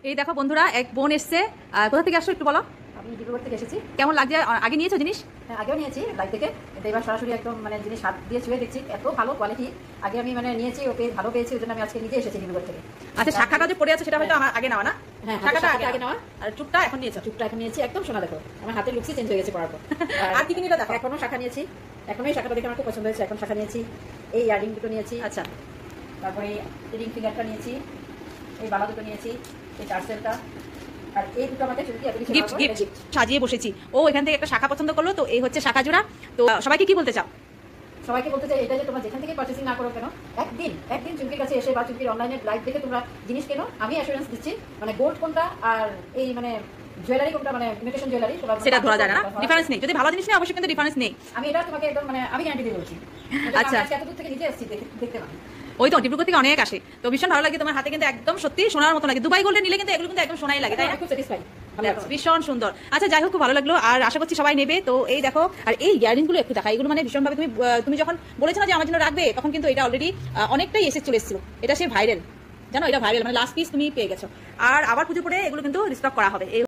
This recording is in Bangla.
এই দেখো বন্ধুরা, এক বোন এসছে। কোথা থেকে আসছো একটু বলো। আমি ডিব্রুগড় থেকে এসেছি। কেমন লাগছে? আগে নিয়েছো জিনিস? হ্যাঁ, আগেও নিয়েছি লাইভ থেকে, কিন্তু এবার সরাসরি একদম মানে জিনিস হাত দিয়ে ছুঁয়ে দেখছি, এত ভালো কোয়ালিটি। আগে আমি মানে নিয়েছি, ওকে ভালো পেয়েছি, ওই জন্য আমি আজকে নিজে এসেছি ডিব্রুগড় থেকে। আচ্ছা, শাখাটা যে পড়ে আছে সেটা হয়তো আমার আগে নেওয়া না? হ্যাঁ, শাখাটা শাখাটা আগে নেওয়া। আর চুপটা এখন নিয়েছো? চুপটা এখন নিয়েছি, একদম সোনা। দেখো আমার হাতের লুকসই চেঞ্জ হয়ে গেছে পড়ার পর। আর কি কি নিলে দেখো? এখনো শাখা নিয়েছি, এখনো এই শাখাটা দেখে আমার খুব পছন্দ হয়েছে, এখন শাখা নিয়েছি। এই ইয়ারিং দুটো নিয়েছি, আচ্ছা, তারপরে এই রিং ফিঙ্গারটা নিয়েছি, এই বালা দুটো নিয়েছি, এই টার্সেলটা, আর এই দুটো আমাকে চুমকি এত কিছু গিফট গিফট সাজিয়ে বসেছি। ও এখান থেকে একটা শাখা পছন্দ করলো, তো এই হচ্ছে শাখা জোড়া। তো সবাইকে কি বলতে চাও? সবাইকে বলতে চাই এটা যে তোমরা যেখান থেকে পারচেসিং না করো কেন, একদিন চুমকির কাছে এসে বা চুমকির অনলাইনে লাইভ দেখে তোমরা জিনিস কেনো। আমি অ্যাসুরেন্স দিচ্ছি, মানে গোল্ড কোনটা আর এই মানে জুয়েলারি কোনটা, মানে ইমিটেশন জুয়েলারি সেটা ধরা যায় না, ডিফারেন্স নেই। যদি ভালো জিনিস নেই অবশ্যই কিন্তু ডিফারেন্স নেই। আমি এটা তোমাকে একদম মানে আমি গ্যারান্টি দিয়ে বলছি। আচ্ছা, এত দূর থেকে নিজে আসছি দেখতে পাবো। ওই তো ডিব্রুগড় থেকে অনেক আসে, তো ভীষণ ভালো লাগে। তোমার হাতে কিন্তু একদম সত্যি সোনার মতো লাগে। দুবাই গোল্ডে নিলে কিন্তু এগুলো কিন্তু একদম সোনাই লাগে, তাই না? খুব স্যাটিসফাই, দেখো ভীষণ সুন্দর। আচ্ছা, যাই হোক, খুব ভালো লাগলো, আর আশা করছি সবাই নেবে। তো এই দেখো, আর এই ইয়ারিং গুলো একটু দেখা, এগুলো মানে ভীষণভাবে তুমি যখন বলেছো না যে আমার জন্য রাখবে, তখন কিন্তু এটা অলরেডি অনেকটাই চলে এসেছিল। এটা সে ভাইরাল, জানো, এটা ভাইরাল, মানে লাস্ট পিস তুমি পেয়ে গেছো। আর আবার পুজো পরে এগুলো কিন্তু রিস্টক করা হবে।